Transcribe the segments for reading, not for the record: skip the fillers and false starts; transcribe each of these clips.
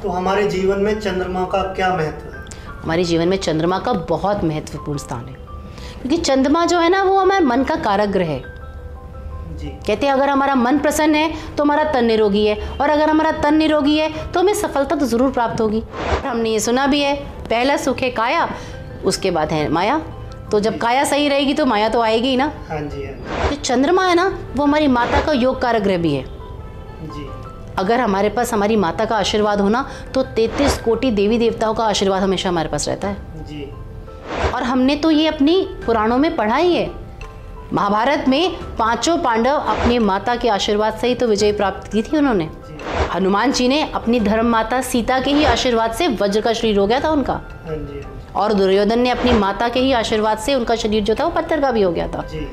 तो हमारे जीवन में चंद्रमा का क्या महत्व है? हमारे जीवन में चंद्रमा का बहुत महत्वपूर्ण स्थान है, क्योंकि चंद्रमा जो है ना वो हमारे मन का कारक ग्रह है। जी। कहते हैं अगर हमारा मन प्रसन्न है तो हमारा तन निरोगी है, और अगर हमारा तन निरोगी है तो हमें सफलता तो ज़रूर प्राप्त होगी। हमने ये सुना भी है, पहला सुख है काया, उसके बाद है माया। तो जब काया सही रहेगी तो माया तो आएगी ही ना। हाँ जी, हाँ तो चंद्रमा है ना वो हमारी माता का योग कारक ग्रह भी है। जी। अगर हमारे पास हमारी माता का आशीर्वाद होना तो 33 कोटि देवी देवताओं का आशीर्वाद हमेशा हमारे पास रहता है। जी। और हमने तो ये अपनी पुराणों में पढ़ा ही है। महाभारत में 5 पांडव अपनी माता के आशीर्वाद से ही तो विजय प्राप्त की थी उन्होंने। हनुमान जी ने अपनी धर्म माता सीता के ही आशीर्वाद से वज्र का शरीर हो गया था उनका। हाँ जी। और दुर्योधन ने अपनी माता के ही आशीर्वाद से उनका शरीर जो था वो पत्थर का भी हो गया था। जी।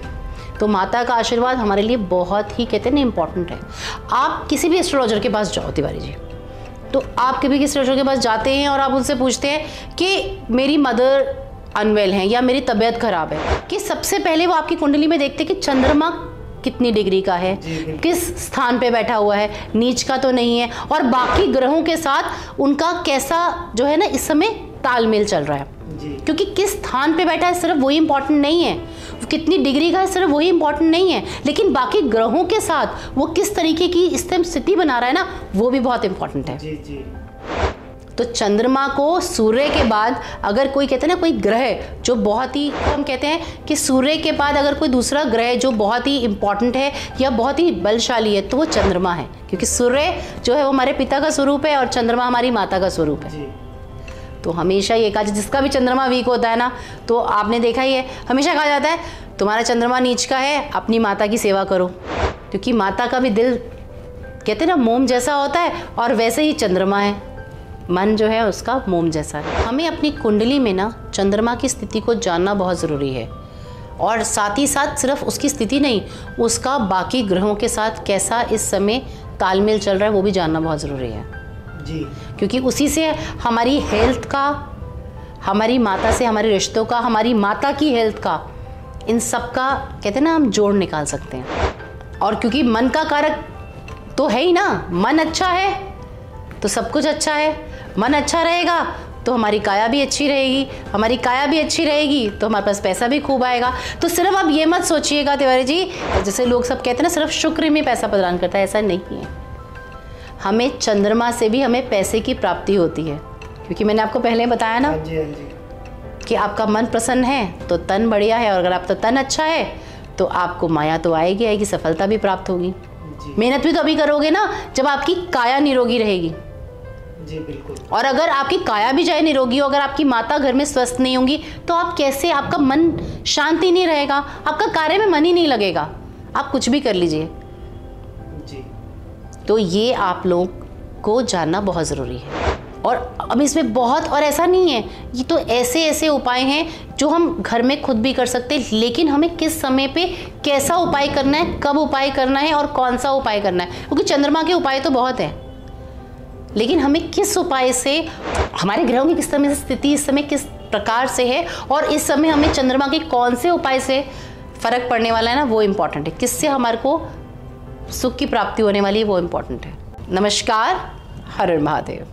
तो माता का आशीर्वाद हमारे लिए बहुत ही कहते हैं ना इम्पोर्टेंट है। आप किसी भी एस्ट्रोलॉजर के पास जाओ तिवारी जी, तो आप कभी किसी एस्ट्रोलॉजर के पास जाते हैं और आप उनसे पूछते हैं कि मेरी मदर अनवेल हैं या मेरी तबीयत खराब है, कि सबसे पहले वो आपकी कुंडली में देखते हैं कि चंद्रमा कितनी डिग्री का है, किस स्थान पे बैठा हुआ है, नीच का तो नहीं है, और बाकी ग्रहों के साथ उनका कैसा जो है ना इस समय तालमेल चल रहा है। क्योंकि किस स्थान पे बैठा है सिर्फ वही इंपॉर्टेंट नहीं है, कितनी डिग्री का है सिर्फ वही इंपॉर्टेंट नहीं है, लेकिन बाकी ग्रहों के साथ वो किस तरीके की स्थिति बना रहा है ना वो भी बहुत इंपॉर्टेंट है। जी जी। तो चंद्रमा को सूर्य के बाद अगर कोई कहते हैं ना कोई ग्रह जो बहुत ही, हम कहते हैं कि सूर्य के बाद अगर कोई दूसरा ग्रह जो बहुत ही इंपॉर्टेंट है या बहुत ही बलशाली है तो वो चंद्रमा है, क्योंकि सूर्य जो है वो हमारे पिता का स्वरूप है और चंद्रमा हमारी माता का स्वरूप है। तो हमेशा ये कहा, जिसका भी चंद्रमा वीक होता है ना तो आपने देखा ही है, हमेशा कहा जाता है तुम्हारा चंद्रमा नीच का है, अपनी माता की सेवा करो, क्योंकि माता का भी दिल कहते हैं ना मोम जैसा होता है, और वैसे ही चंद्रमा है, मन जो है उसका मोम जैसा है। हमें अपनी कुंडली में ना चंद्रमा की स्थिति को जानना बहुत ज़रूरी है, और साथ ही साथ सिर्फ उसकी स्थिति नहीं, उसका बाकी ग्रहों के साथ कैसा इस समय तालमेल चल रहा है वो भी जानना बहुत ज़रूरी है। जी। क्योंकि उसी से हमारी हेल्थ का, हमारी माता से हमारे रिश्तों का, हमारी माता की हेल्थ का, इन सब का कहते हैं ना हम जोड़ निकाल सकते हैं। और क्योंकि मन का कारक तो है ही ना, मन अच्छा है तो सब कुछ अच्छा है, मन अच्छा रहेगा तो हमारी काया भी अच्छी रहेगी, हमारी काया भी अच्छी रहेगी तो हमारे पास पैसा भी खूब आएगा। तो सिर्फ आप ये मत सोचिएगा तिवारी जी, जैसे लोग सब कहते हैं ना सिर्फ शुक्र में पैसा प्रदान करता है, ऐसा नहीं है। हमें चंद्रमा से भी हमें पैसे की प्राप्ति होती है, क्योंकि मैंने आपको पहले बताया ना कि आपका मन प्रसन्न है तो तन बढ़िया है, और अगर आपका तन अच्छा है तो आपको माया तो आएगी आएगी, सफलता भी प्राप्त होगी। मेहनत भी तो अभी करोगे ना जब आपकी काया निरोगी रहेगी। जी बिल्कुल। और अगर आपकी काया भी चाहे निरोगी हो, अगर आपकी माता घर में स्वस्थ नहीं होंगी तो आप कैसे, आपका मन शांति नहीं रहेगा, आपका कार्य में मन ही नहीं लगेगा, आप कुछ भी कर लीजिए। तो ये आप लोग को जानना बहुत ज़रूरी है। और अब इसमें बहुत, और ऐसा नहीं है, ये तो ऐसे ऐसे उपाय हैं जो हम घर में खुद भी कर सकते हैं, लेकिन हमें किस समय पे कैसा उपाय करना है, कब उपाय करना है और कौन सा उपाय करना है, क्योंकि चंद्रमा के उपाय तो बहुत हैं, लेकिन हमें किस उपाय से, हमारे ग्रहों की किस समय से स्थिति इस समय किस प्रकार से है, और इस समय हमें चंद्रमा के कौन से उपाय से फ़र्क पड़ने वाला है ना वो इम्पॉर्टेंट है, किससे हमारे को सुख की प्राप्ति होने वाली है वो इम्पॉर्टेंट है। नमस्कार, हर हर महादेव।